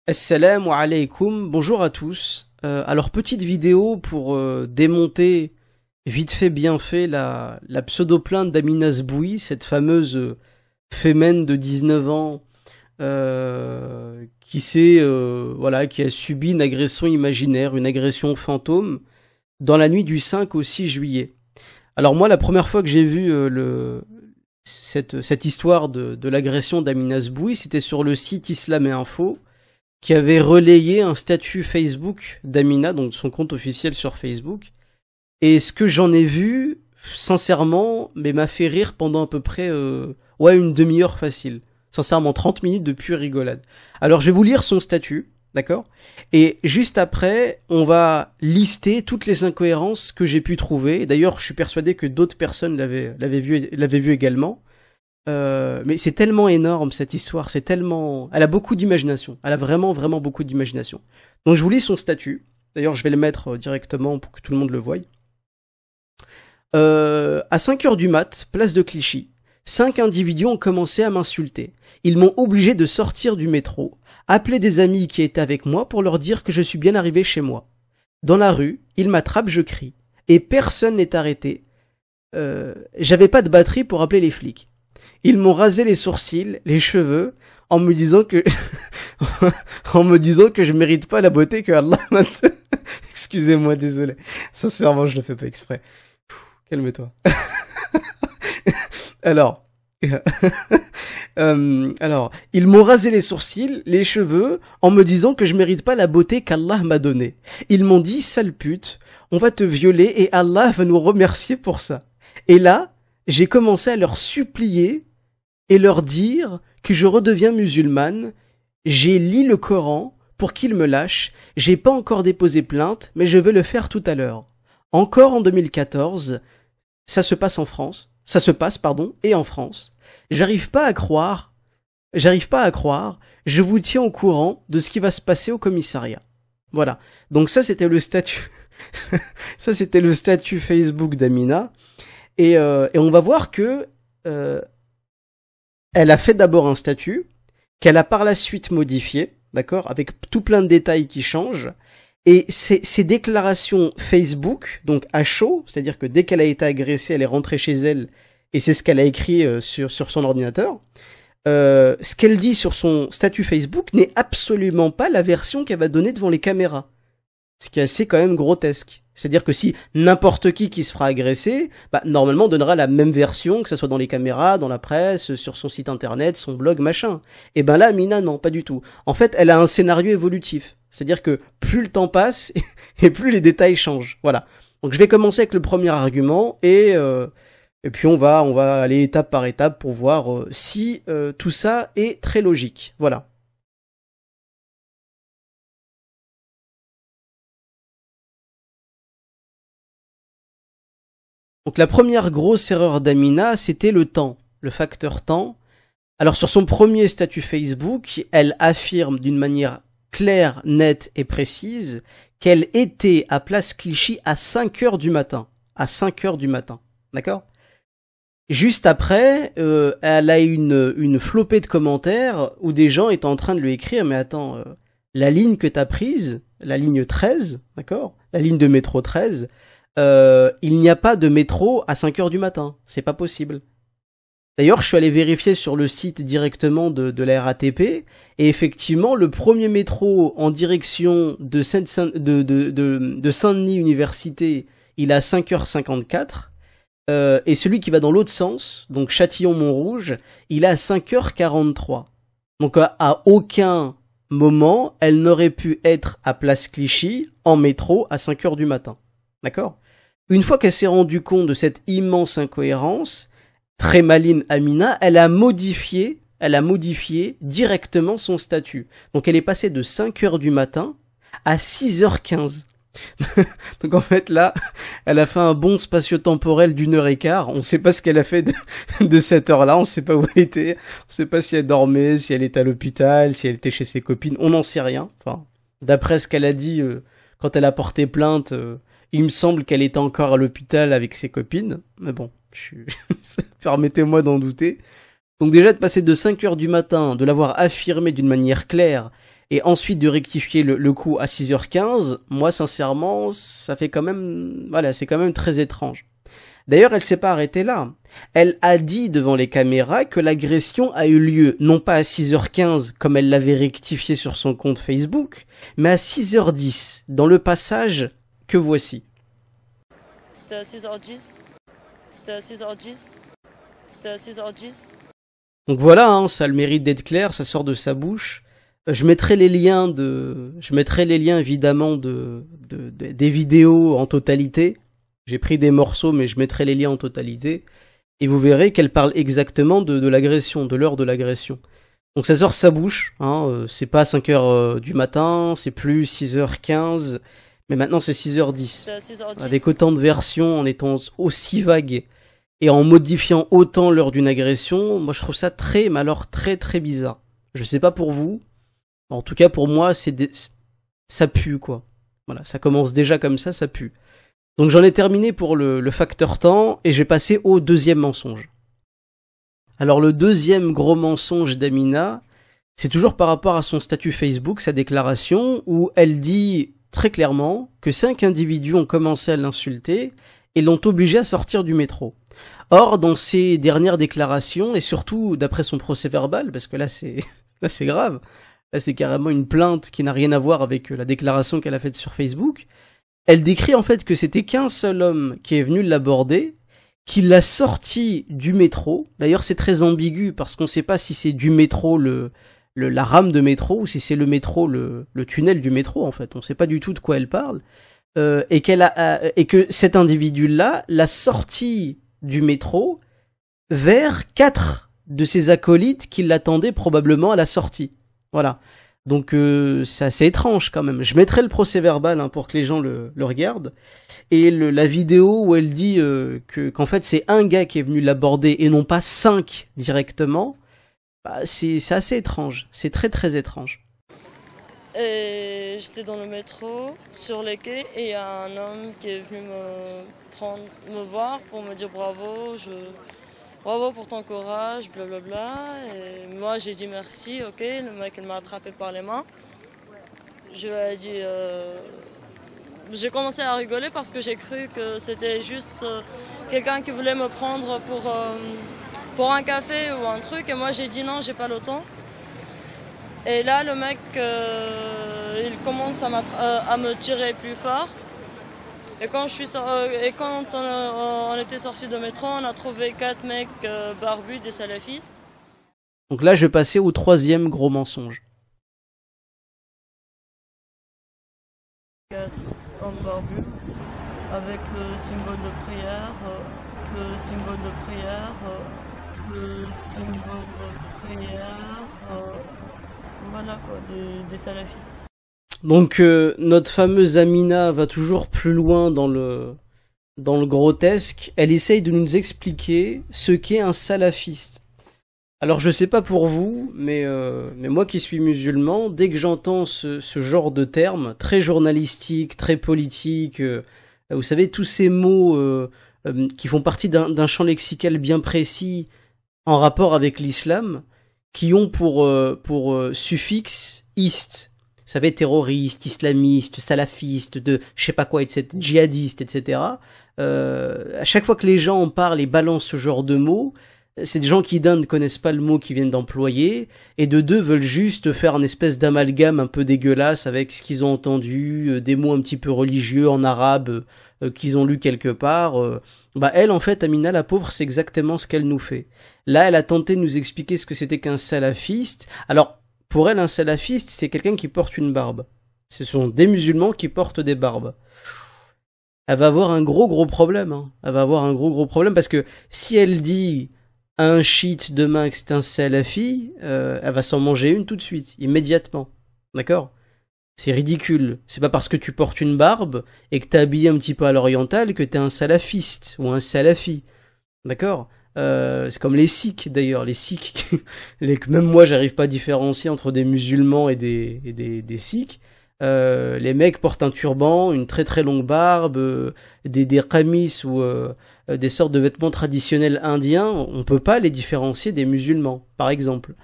Assalamu alaikum, bonjour à tous. Alors petite vidéo pour démonter vite fait bien fait la pseudo-plainte d'Amina Sboui, cette fameuse fémène de 19 ans qui a subi une agression imaginaire, une agression fantôme dans la nuit du 5 au 6 juillet. Alors moi la première fois que j'ai vu cette histoire de l'agression d'Amina Sboui, c'était sur le site Islam et Info, qui avait relayé un statut Facebook d'Amina, donc son compte officiel sur Facebook. Et ce que j'en ai vu, sincèrement, m'a fait rire pendant à peu près une demi-heure facile. Sincèrement, 30 minutes de pure rigolade. Alors je vais vous lire son statut, d'accord? Et juste après, on va lister toutes les incohérences que j'ai pu trouver. D'ailleurs, je suis persuadé que d'autres personnes l'avaient vu également. Mais c'est tellement énorme cette histoire, elle a beaucoup d'imagination, elle a vraiment beaucoup d'imagination. Donc je vous lis son statut, d'ailleurs je vais le mettre directement pour que tout le monde le voie. À 5h du mat, place de Clichy, 5 individus ont commencé à m'insulter. Ils m'ont obligé de sortir du métro, appeler des amis qui étaient avec moi pour leur dire que je suis bien arrivé chez moi. Dans la rue, ils m'attrapent, je crie, et personne n'est arrêté. J'avais pas de batterie pour appeler les flics. Ils m'ont rasé les sourcils, les cheveux, en me disant que je mérite pas la beauté que Allah m'a. Excusez-moi, désolé. Sincèrement, je le fais pas exprès. Calme-toi. Alors, ils m'ont rasé les sourcils, les cheveux, en me disant que je mérite pas la beauté qu'Allah m'a donnée. Ils m'ont dit, sale pute, on va te violer et Allah va nous remercier pour ça. Et là, j'ai commencé à leur supplier et leur dire que je redeviens musulmane. J'ai lu le Coran pour qu'ils me lâchent. J'ai pas encore déposé plainte, mais je vais le faire tout à l'heure. Encore en 2014, ça se passe, et en France. J'arrive pas à croire, je vous tiens au courant de ce qui va se passer au commissariat. Voilà. Donc ça, c'était le statut, ça, c'était le statut Facebook d'Amina. Et on va voir que elle a fait d'abord un statut, qu'elle a par la suite modifié, d'accord, avec tout plein de détails qui changent. Et ces déclarations Facebook, donc à chaud, c'est-à-dire que dès qu'elle a été agressée, elle est rentrée chez elle, et c'est ce qu'elle a écrit sur son ordinateur. Ce qu'elle dit sur son statut Facebook n'est absolument pas la version qu'elle va donner devant les caméras. Ce qui est assez quand même grotesque. C'est-à-dire que si n'importe qui se fera agresser, normalement on donnera la même version, que ce soit dans les caméras, dans la presse, sur son site internet, son blog, machin. Et là, Amina, non, pas du tout. En fait, elle a un scénario évolutif. C'est-à-dire que plus le temps passe, et plus les détails changent. Voilà. Donc je vais commencer avec le premier argument, et puis on va aller étape par étape pour voir si tout ça est très logique. Voilà. Donc la première grosse erreur d'Amina, c'était le temps, le facteur temps. Alors sur son premier statut Facebook, elle affirme d'une manière claire, nette et précise qu'elle était à Place Clichy à 5h du matin. À 5h du matin. D'accord ? Juste après, elle a une flopée de commentaires où des gens étaient en train de lui écrire « Mais attends, la ligne que t'as prise, la ligne 13, d'accord ? La ligne de métro 13, il n'y a pas de métro à 5h du matin. C'est pas possible. » D'ailleurs, je suis allé vérifier sur le site directement de la RATP, et effectivement, le premier métro en direction de Saint-Denis Université, il est à 5h54, et celui qui va dans l'autre sens, donc Châtillon-Montrouge, il est à 5h43. Donc à aucun moment, elle n'aurait pu être à Place Clichy en métro à 5h du matin. D'accord ? Une fois qu'elle s'est rendue compte de cette immense incohérence, très maligne Amina, elle a modifié directement son statut. Donc elle est passée de 5h du matin à 6h15. Donc en fait là, elle a fait un bond spatio-temporel d'1h15. On sait pas ce qu'elle a fait de cette heure-là, on sait pas où elle était, on sait pas si elle dormait, si elle était à l'hôpital, si elle était chez ses copines, on n'en sait rien. Enfin, d'après ce qu'elle a dit quand elle a porté plainte, il me semble qu'elle était encore à l'hôpital avec ses copines, mais bon, permettez-moi d'en douter. Donc déjà de passer de 5h du matin, de l'avoir affirmé d'une manière claire, et ensuite de rectifier le coup à 6h15, moi sincèrement, ça fait quand même, voilà, c'est quand même très étrange. D'ailleurs, elle s'est pas arrêtée là. Elle a dit devant les caméras que l'agression a eu lieu non pas à 6h15 comme elle l'avait rectifié sur son compte Facebook, mais à 6h10 dans le passage que voici. C'était à 6h10. C'était à 6h10. C'était à 6h10. Donc voilà, hein, ça a le mérite d'être clair, ça sort de sa bouche. Je mettrai les liens évidemment des vidéos en totalité. J'ai pris des morceaux, mais je mettrai les liens en totalité. Et vous verrez qu'elle parle exactement de l'agression, de l'heure de l'agression. Donc ça sort de sa bouche, hein, c'est pas 5h du matin, c'est plus 6h15, mais maintenant c'est 6h10. Avec autant de versions, en étant aussi vague et en modifiant autant l'heure d'une agression, moi je trouve ça très, mais alors très très bizarre. Je sais pas pour vous, en tout cas pour moi, ça pue quoi. Voilà, ça commence déjà comme ça pue. Donc j'en ai terminé pour le facteur temps, et je vais passer au deuxième mensonge. Alors le deuxième gros mensonge d'Amina, c'est toujours par rapport à son statut Facebook, sa déclaration, où elle dit très clairement que 5 individus ont commencé à l'insulter et l'ont obligée à sortir du métro. Or, dans ses dernières déclarations, et surtout d'après son procès verbal, parce que là c'est grave, là c'est carrément une plainte qui n'a rien à voir avec la déclaration qu'elle a faite sur Facebook, elle décrit en fait que c'était qu'un seul homme qui est venu l'aborder, qui l'a sorti du métro. D'ailleurs c'est très ambigu parce qu'on ne sait pas si c'est du métro la rame de métro ou si c'est le métro le tunnel du métro en fait. On ne sait pas du tout de quoi elle parle. Et que cet individu-là l'a sorti du métro vers 4 de ses acolytes qui l'attendaient probablement à la sortie. Voilà. Donc c'est assez étrange quand même. Je mettrai le procès verbal hein, pour que les gens le regardent. Et la vidéo où elle dit qu'en fait c'est un gars qui est venu l'aborder et non pas 5 directement, bah, c'est assez étrange. C'est très très étrange. Et j'étais dans le métro, sur les quais, et il y a un homme qui est venu me voir pour me dire bravo pour ton courage, blablabla. Et moi j'ai dit merci, ok, le mec il m'a attrapé par les mains. Je lui ai dit... J'ai commencé à rigoler parce que j'ai cru que c'était juste quelqu'un qui voulait me prendre pour un café ou un truc. Et moi j'ai dit non, j'ai pas le temps. Et là le mec il commence à me tirer plus fort. Et quand on était sortis de métro, on a trouvé 4 mecs barbus, des salafistes. Donc là je vais passer au troisième gros mensonge. 4 hommes barbus avec le symbole de prière, le symbole de prière, voilà quoi, des salafistes. Donc notre fameuse Amina va toujours plus loin dans le grotesque. Elle essaye de nous expliquer ce qu'est un salafiste. Alors je sais pas pour vous, mais moi qui suis musulman, dès que j'entends ce genre de termes, très journalistique, très politique, vous savez, tous ces mots qui font partie d'un champ lexical bien précis en rapport avec l'islam, qui ont pour suffixe « ist ». Vous savez, terroriste, islamiste, salafiste, de je sais pas quoi, etc., djihadiste, etc. À chaque fois que les gens en parlent et balancent ce genre de mots, c'est des gens qui d'un ne connaissent pas le mot qu'ils viennent d'employer, et de deux veulent juste faire une espèce d'amalgame un peu dégueulasse avec ce qu'ils ont entendu, des mots un petit peu religieux en arabe qu'ils ont lu quelque part. Bah elle, en fait, Amina la pauvre, c'est exactement ce qu'elle nous fait. Là, elle a tenté de nous expliquer ce que c'était qu'un salafiste. Alors, pour elle, un salafiste, c'est quelqu'un qui porte une barbe. Ce sont des musulmans qui portent des barbes. Elle va avoir un gros problème. Hein. Elle va avoir un gros problème parce que si elle dit à un chiite demain que c'est un salafi, elle va s'en manger une tout de suite, immédiatement. D'accord ? C'est ridicule. C'est pas parce que tu portes une barbe et que t'es habillé un petit peu à l'oriental que t'es un salafiste ou un salafi. D'accord ? C'est comme les sikhs d'ailleurs, les sikhs, même moi j'arrive pas à différencier entre des musulmans et des sikhs. Les mecs portent un turban, une très longue barbe, des qamis ou des sortes de vêtements traditionnels indiens. On peut pas les différencier des musulmans, par exemple.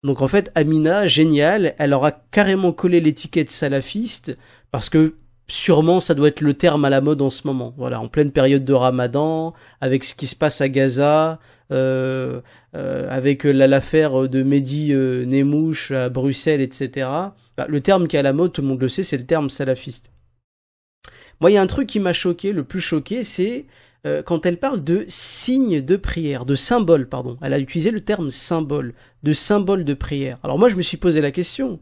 Donc en fait, Amina, géniale, elle aura carrément collé l'étiquette salafiste, parce que sûrement ça doit être le terme à la mode en ce moment. Voilà, en pleine période de Ramadan, avec ce qui se passe à Gaza, avec l'affaire de Mehdi Nemmouche à Bruxelles, etc. Bah, le terme qui est à la mode, tout le monde le sait, c'est le terme salafiste. Moi, il y a un truc qui m'a choqué, le plus choqué, c'est quand elle parle de signes de prière, de symboles, pardon. Elle a utilisé le terme symbole, de symbole de prière. Alors moi, je me suis posé la question.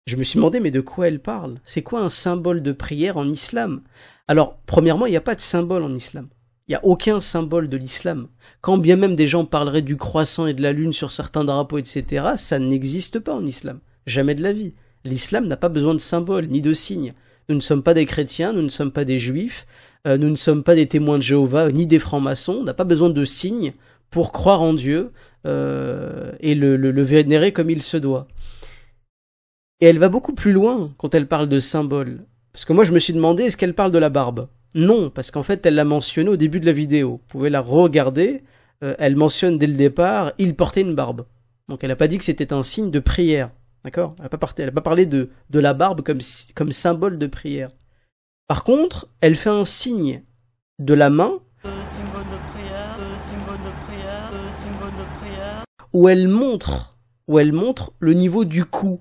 Je me suis demandé, mais de quoi elle parle? C'est quoi un symbole de prière en islam? Alors, premièrement, il n'y a pas de symbole en islam. Il n'y a aucun symbole de l'islam. Quand bien même des gens parleraient du croissant et de la lune sur certains drapeaux, etc., ça n'existe pas en islam. Jamais de la vie. L'islam n'a pas besoin de symboles, ni de signes. Nous ne sommes pas des chrétiens, nous ne sommes pas des juifs, nous ne sommes pas des témoins de Jéhovah, ni des francs-maçons. On n'a pas besoin de signes pour croire en Dieu et le vénérer comme il se doit. Et elle va beaucoup plus loin quand elle parle de symboles. Parce que moi, je me suis demandé, est-ce qu'elle parle de la barbe? Non, parce qu'en fait, elle l'a mentionné au début de la vidéo. Vous pouvez la regarder. Elle mentionne dès le départ, il portait une barbe. Donc elle n'a pas dit que c'était un signe de prière. D'accord? Elle n'a pas parlé de la barbe comme symbole de prière. Par contre, elle fait un signe de la main Symbole de prière, symbole de prière, symbole de prière. où elle montre le niveau du cou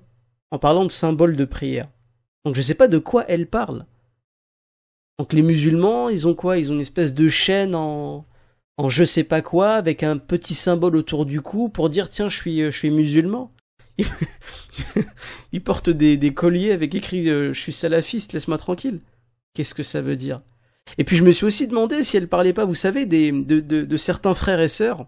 en parlant de symbole de prière. Donc je sais pas de quoi elle parle. Donc les musulmans, ils ont quoi? Ils ont une espèce de chaîne en je sais pas quoi, avec un petit symbole autour du cou pour dire tiens, je suis musulman. Ils portent des colliers avec écrit je suis salafiste, laisse-moi tranquille. Qu'est-ce que ça veut dire? Et puis je me suis aussi demandé si elle parlait pas, vous savez, de certains frères et sœurs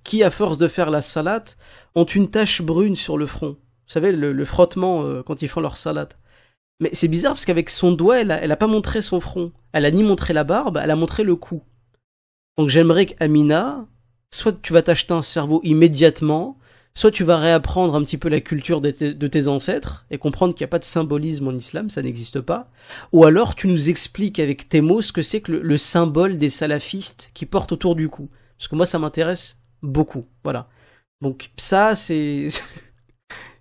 qui, à force de faire la salate, ont une tache brune sur le front. Vous savez, le frottement quand ils font leur salade. Mais c'est bizarre parce qu'avec son doigt, elle a pas montré son front. Elle a ni montré la barbe, elle a montré le cou. Donc j'aimerais qu'Amina, soit tu vas t'acheter un cerveau immédiatement, soit tu vas réapprendre un petit peu la culture de tes ancêtres et comprendre qu'il n'y a pas de symbolisme en islam, ça n'existe pas. Ou alors tu nous expliques avec tes mots ce que c'est que le symbole des salafistes qui portent autour du cou. Parce que moi ça m'intéresse beaucoup. Voilà. Donc ça c'est...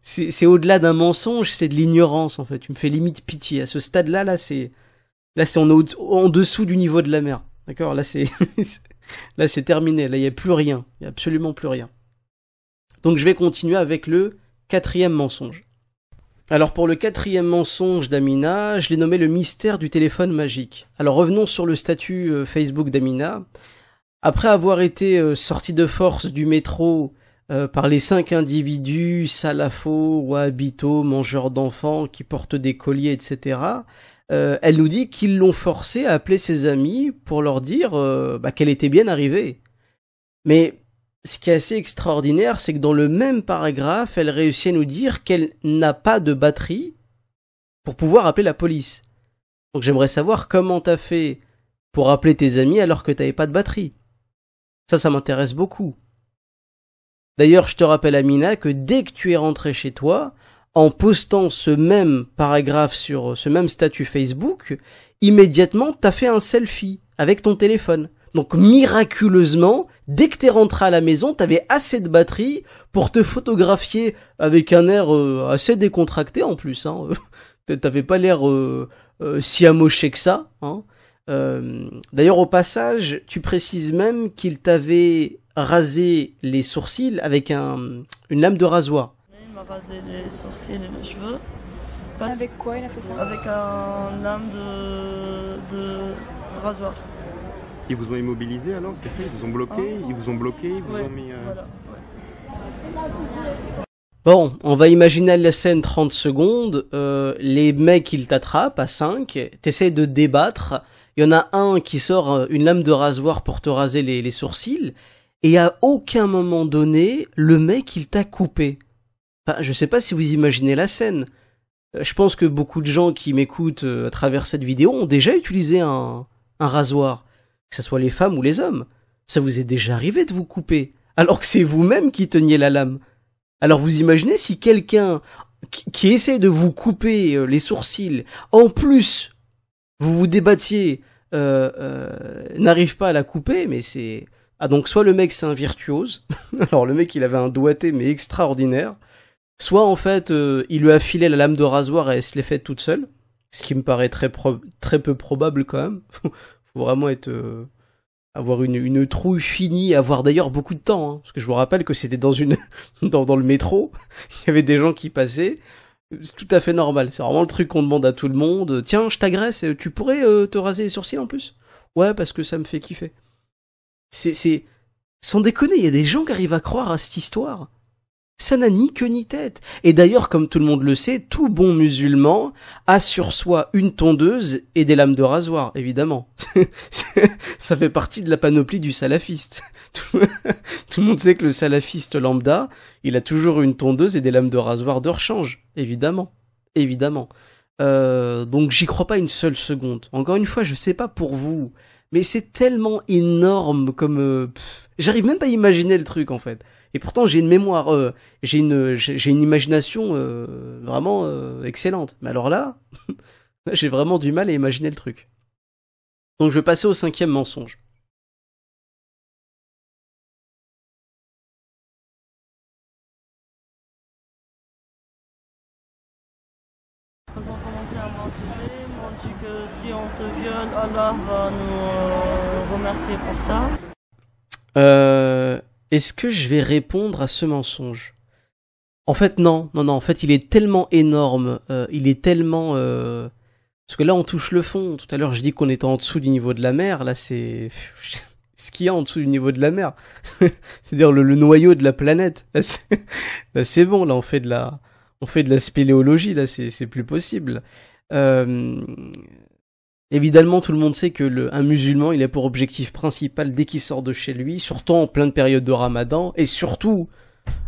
c'est au-delà d'un mensonge, c'est de l'ignorance en fait. Tu me fais limite pitié. À ce stade-là, là c'est on est en dessous du niveau de la mer. D'accord? Là c'est là c'est terminé. Là il y a plus rien. Il y a absolument plus rien. Donc je vais continuer avec le 4e mensonge. Alors pour le 4e mensonge d'Amina, je l'ai nommé le mystère du téléphone magique. Alors revenons sur le statut Facebook d'Amina. Après avoir été sortie de force du métro par les 5 individus salafos, wahhabitos, mangeurs d'enfants qui portent des colliers, etc., elle nous dit qu'ils l'ont forcée à appeler ses amis pour leur dire qu'elle était bien arrivée. Mais ce qui est assez extraordinaire, c'est que dans le même paragraphe, elle réussit à nous dire qu'elle n'a pas de batterie pour pouvoir appeler la police. Donc j'aimerais savoir comment t'as fait pour appeler tes amis alors que t'avais pas de batterie. Ça m'intéresse beaucoup. D'ailleurs, je te rappelle, Amina, que dès que tu es rentré chez toi, en postant ce même paragraphe sur ce même statut Facebook, immédiatement, t'as fait un selfie avec ton téléphone. Donc, miraculeusement, dès que t'es rentré à la maison, t'avais assez de batterie pour te photographier avec un air assez décontracté en plus. Hein. T'avais pas l'air si amoché que ça. Hein. D'ailleurs, au passage, tu précises même qu'il t'avait rasé les sourcils avec une lame de rasoir. Il m'a rasé les sourcils et les cheveux. Avec quoi il a fait ça? Avec un lame de rasoir. Ils vous ont immobilisé alors, c'est ça? Ils vous ont bloqué, ils vous ont mis... Voilà, Bon, on va imaginer la scène 30 secondes. Les mecs, ils t'attrapent à 5. T'essayes de débattre. Il y en a un qui sort une lame de rasoir pour te raser les sourcils. Et à aucun moment donné, le mec, il t'a coupé. Enfin, je sais pas si vous imaginez la scène. Je pense que beaucoup de gens qui m'écoutent à travers cette vidéo ont déjà utilisé un rasoir. Que ce soit les femmes ou les hommes. Ça vous est déjà arrivé de vous couper, alors que c'est vous-même qui teniez la lame. Alors vous imaginez si quelqu'un qui essaie de vous couper les sourcils, en plus, vous vous débattiez, n'arrive pas à la couper, mais c'est Ah donc soit le mec c'est un virtuose, alors le mec il avait un doigté mais extraordinaire, soit en fait il lui a filé la lame de rasoir et elle se l'est faite toute seule, ce qui me paraît très peu probable quand même. Faut vraiment être avoir une trouille finie, avoir d'ailleurs beaucoup de temps, hein, parce que je vous rappelle que c'était dans dans le métro, il y avait des gens qui passaient. C'est tout à fait normal, c'est vraiment le truc qu'on demande à tout le monde. Tiens, je t'agresse, tu pourrais te raser les sourcils en plus? Ouais, parce que ça me fait kiffer. C'est... Sans déconner, il y a des gens qui arrivent à croire à cette histoire. Ça n'a ni queue ni tête. Et d'ailleurs, comme tout le monde le sait, tout bon musulman a sur soi une tondeuse et des lames de rasoir, évidemment. Ça fait partie de la panoplie du salafiste. Tout le monde sait que le salafiste lambda, il a toujours une tondeuse et des lames de rasoir de rechange, évidemment. Évidemment. Donc j'y crois pas une seule seconde. Encore une fois, je sais pas pour vous, mais c'est tellement énorme comme... j'arrive même pas à imaginer le truc, en fait. Et pourtant, j'ai une mémoire, j'ai une imagination vraiment excellente. Mais alors là, j'ai vraiment du mal à imaginer le truc. Donc je vais passer au 5e mensonge. Ils ont commencé à mentionner, m'ont dit que si on te viole, Allah va nous remercier pour ça. Est-ce que je vais répondre à ce mensonge? En fait, non. En fait, il est tellement énorme, il est tellement... Parce que là, on touche le fond. Tout à l'heure, je dis qu'on était en dessous du niveau de la mer. Là, c'est... ce qu'il y a en dessous du niveau de la mer. C'est-à-dire le noyau de la planète. Là, c'est bon. Là, on fait de la spéléologie. Là, c'est plus possible. Évidemment, tout le monde sait que un musulman, il a pour objectif principal, dès qu'il sort de chez lui, surtout en pleine période de Ramadan, et surtout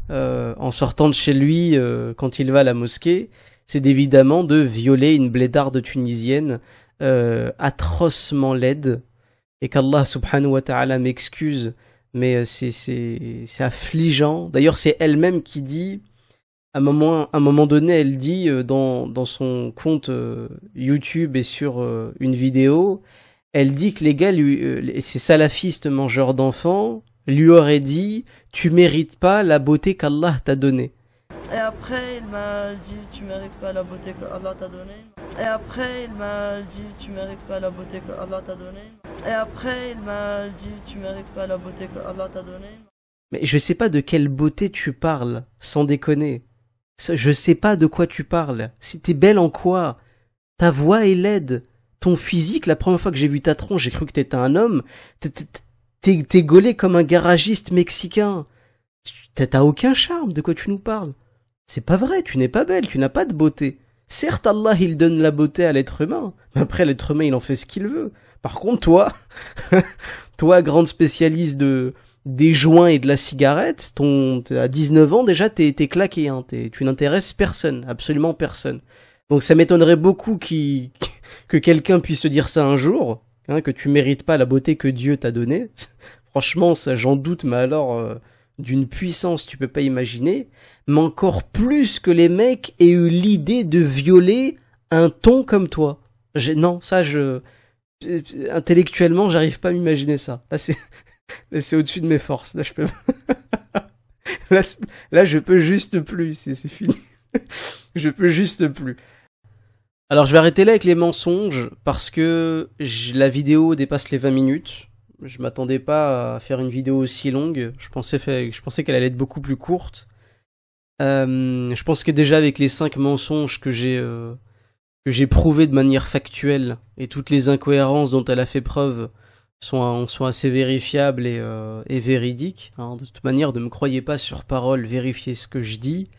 en sortant de chez lui quand il va à la mosquée, c'est évidemment de violer une blédarde tunisienne atrocement laide, et qu'Allah subhanahu wa ta'ala m'excuse, mais c'est affligeant. D'ailleurs, c'est elle-même qui dit... À un moment donné, elle dit dans son compte YouTube et sur une vidéo, elle dit que les gars, ces salafistes mangeurs d'enfants, lui auraient dit « Tu mérites pas la beauté qu'Allah t'a donnée ». Et après, il m'a dit « Tu mérites pas la beauté qu'Allah t'a donnée ». Et après, il m'a dit « Tu mérites pas la beauté qu'Allah t'a donnée ». Et après, il m'a dit « Tu mérites pas la beauté qu'Allah t'a donnée ». Mais je sais pas de quelle beauté tu parles, sans déconner. Je sais pas de quoi tu parles. Si t'es belle en quoi? Ta voix est laide. Ton physique, la première fois que j'ai vu ta tronche, j'ai cru que t'étais un homme. T'es gaulé comme un garagiste mexicain. T'as aucun charme, de quoi tu nous parles? C'est pas vrai, tu n'es pas belle, tu n'as pas de beauté. Certes, Allah, il donne la beauté à l'être humain. Mais après, l'être humain, il en fait ce qu'il veut. Par contre, toi, toi, grande spécialiste des joints et de la cigarette, à 19 ans déjà t'es claqué, hein, tu n'intéresses personne, absolument personne. Donc ça m'étonnerait beaucoup que quelqu'un puisse te dire ça un jour, hein, que tu mérites pas la beauté que Dieu t'a donnée. Franchement, ça j'en doute, mais alors d'une puissance tu peux pas imaginer. Mais encore plus que les mecs aient eu l'idée de violer un ton comme toi. Intellectuellement, j'arrive pas à m'imaginer ça. Là, c'est au-dessus de mes forces. Là, je peux... là, je peux juste plus. C'est fini. Je peux juste plus. Alors, je vais arrêter là avec les mensonges parce que la vidéo dépasse les 20 minutes. Je m'attendais pas à faire une vidéo aussi longue. Je pensais qu'elle allait être beaucoup plus courte. Je pense que déjà avec les 5 mensonges que j'ai prouvés de manière factuelle et toutes les incohérences dont elle a fait preuve sont assez vérifiables et véridiques. Hein. De toute manière, ne me croyez pas sur parole, vérifiez ce que je dis.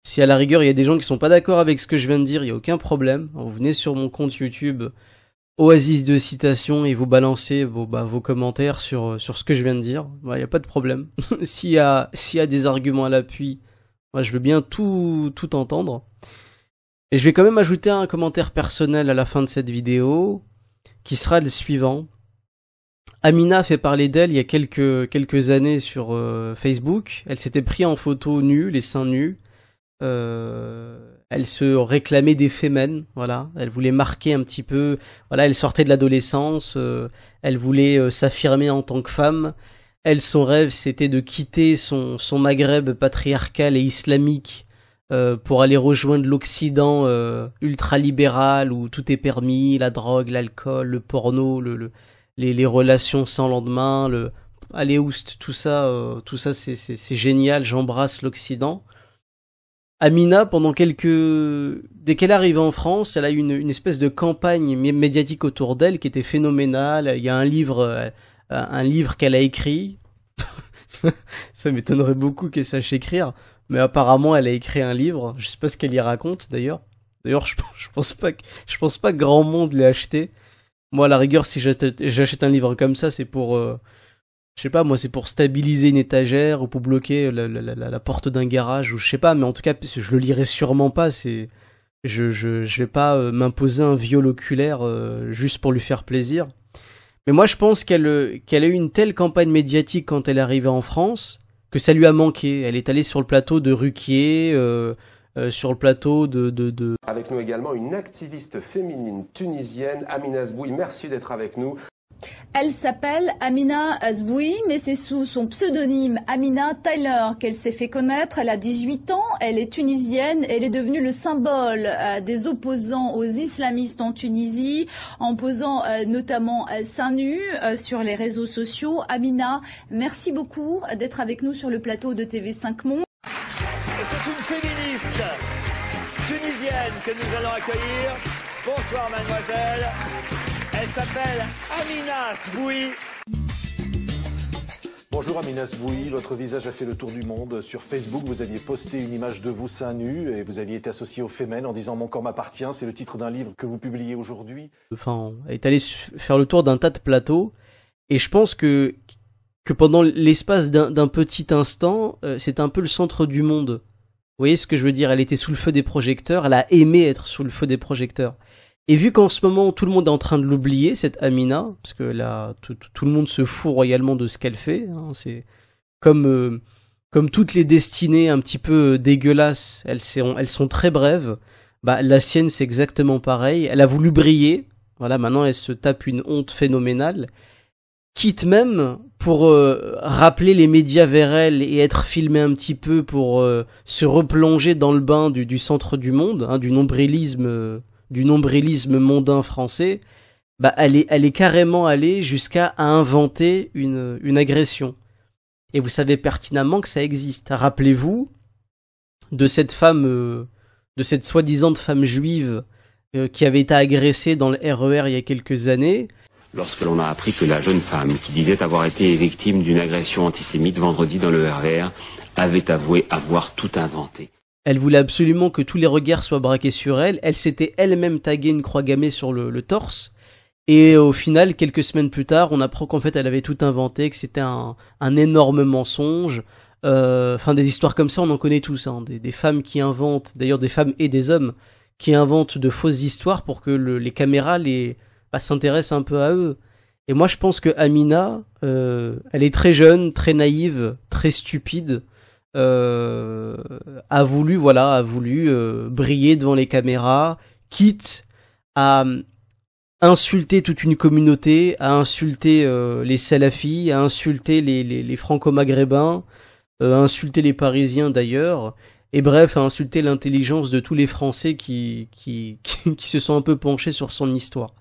Si à la rigueur, il y a des gens qui sont pas d'accord avec ce que je viens de dire, il n'y a aucun problème. Vous venez sur mon compte YouTube Oasis de citation et vous balancez vos commentaires sur ce que je viens de dire. Il n'y a pas de problème. S'il y a des arguments à l'appui, moi, je veux bien tout entendre. Et je vais quand même ajouter un commentaire personnel à la fin de cette vidéo, qui sera le suivant. Amina fait parler d'elle il y a quelques années sur Facebook. Elle s'était pris en photo nue, les seins nus. Elle se réclamait des fémènes, voilà. Elle voulait marquer un petit peu. Voilà, elle sortait de l'adolescence. Elle voulait s'affirmer en tant que femme. Elle, son rêve, c'était de quitter son Maghreb patriarcal et islamique pour aller rejoindre l'Occident ultralibéral où tout est permis, la drogue, l'alcool, le porno, les relations sans lendemain, allez oust, tout ça c'est génial, j'embrasse l'Occident. Amina, dès qu'elle est arrivée en France, elle a eu une espèce de campagne médiatique autour d'elle qui était phénoménale. Il y a un livre qu'elle a écrit. Ça m'étonnerait beaucoup qu'elle sache écrire, mais apparemment elle a écrit un livre. Je sais pas ce qu'elle y raconte d'ailleurs. D'ailleurs, je pense pas que grand monde l'ait acheté. Moi, à la rigueur, si j'achète un livre comme ça, c'est pour je sais pas, moi, c'est pour stabiliser une étagère ou pour bloquer la porte d'un garage ou je sais pas, mais en tout cas, je le lirai sûrement pas. Je vais pas m'imposer un viol oculaire juste pour lui faire plaisir. Mais moi, je pense qu'elle a eu une telle campagne médiatique quand elle est arrivée en France que ça lui a manqué. Elle est allée sur le plateau de Ruquier, sur le plateau de... Avec nous également une activiste féminine tunisienne, Amina Sboui. Merci d'être avec nous. Elle s'appelle Amina Sboui, mais c'est sous son pseudonyme Amina Tyler qu'elle s'est fait connaître. Elle a 18 ans, elle est tunisienne, elle est devenue le symbole des opposants aux islamistes en Tunisie, en posant notamment seins nus sur les réseaux sociaux. Amina, merci beaucoup d'être avec nous sur le plateau de TV5 Monde. C'est une féministe tunisienne que nous allons accueillir. Bonsoir mademoiselle. Elle s'appelle Amina Sboui. Bonjour Amina Sboui, votre visage a fait le tour du monde. Sur Facebook, vous aviez posté une image de vous seins nus et vous aviez été associée au Femen en disant « Mon corps m'appartient ». C'est le titre d'un livre que vous publiez aujourd'hui. Enfin, elle est allée faire le tour d'un tas de plateaux et je pense que pendant l'espace d'un petit instant, c'est un peu le centre du monde. Vous voyez ce que je veux dire? Elle était sous le feu des projecteurs, elle a aimé être sous le feu des projecteurs. Et vu qu'en ce moment, tout le monde est en train de l'oublier, cette Amina, parce que là, tout le monde se fout royalement de ce qu'elle fait, hein, c'est comme toutes les destinées un petit peu dégueulasses, elles sont très brèves, bah, la sienne, c'est exactement pareil. Elle a voulu briller, voilà, maintenant elle se tape une honte phénoménale, quitte même pour rappeler les médias vers elle et être filmée un petit peu pour se replonger dans le bain du centre du monde, hein, du nombrilisme mondain français, bah elle est carrément allée jusqu'à inventer une agression. Et vous savez pertinemment que ça existe. Rappelez-vous de cette soi-disant femme juive qui avait été agressée dans le RER il y a quelques années. Lorsque l'on a appris que la jeune femme, qui disait avoir été victime d'une agression antisémite vendredi dans le RER, avait avoué avoir tout inventé. Elle voulait absolument que tous les regards soient braqués sur elle. Elle s'était elle-même taguée une croix gammée sur le torse. Et au final, quelques semaines plus tard, on apprend qu'en fait, elle avait tout inventé, que c'était un énorme mensonge. Enfin, des histoires comme ça, on en connaît tous. Hein. Des femmes qui inventent, d'ailleurs des femmes et des hommes, qui inventent de fausses histoires pour que les caméras s'intéressent un peu à eux. Et moi, je pense que Amina, elle est très jeune, très naïve, très stupide. A voulu briller devant les caméras, quitte à insulter toute une communauté, à insulter les salafis, à insulter les franco-maghrébins, à insulter les Parisiens d'ailleurs, et bref, à insulter l'intelligence de tous les Français qui se sont un peu penchés sur son histoire.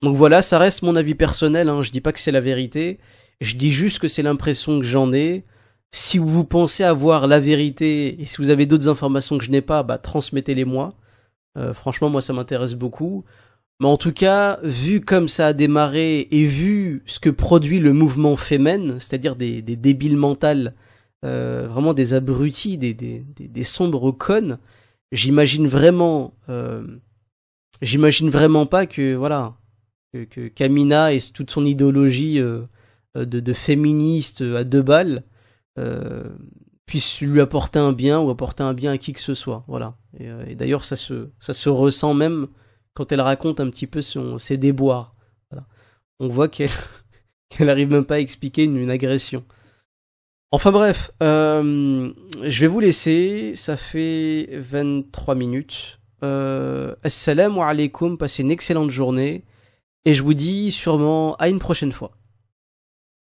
Donc voilà, ça reste mon avis personnel, hein, je dis pas que c'est la vérité, je dis juste que c'est l'impression que j'en ai. Si vous pensez avoir la vérité et si vous avez d'autres informations que je n'ai pas, bah transmettez-les moi. Franchement, moi ça m'intéresse beaucoup. Mais en tout cas, vu comme ça a démarré et vu ce que produit le mouvement Femen, c'est-à-dire des débiles mentales, vraiment des abrutis, des sombres connes, j'imagine vraiment pas que voilà que Kamina et toute son idéologie de féministe à deux balles puisse lui apporter un bien ou apporter un bien à qui que ce soit, voilà. Et d'ailleurs ça se ressent même quand elle raconte un petit peu ses déboires, voilà. On voit qu'elle arrive même pas à expliquer une agression. Enfin bref, je vais vous laisser, ça fait 23 minutes. Assalamu alaikum, passez une excellente journée et je vous dis sûrement à une prochaine fois.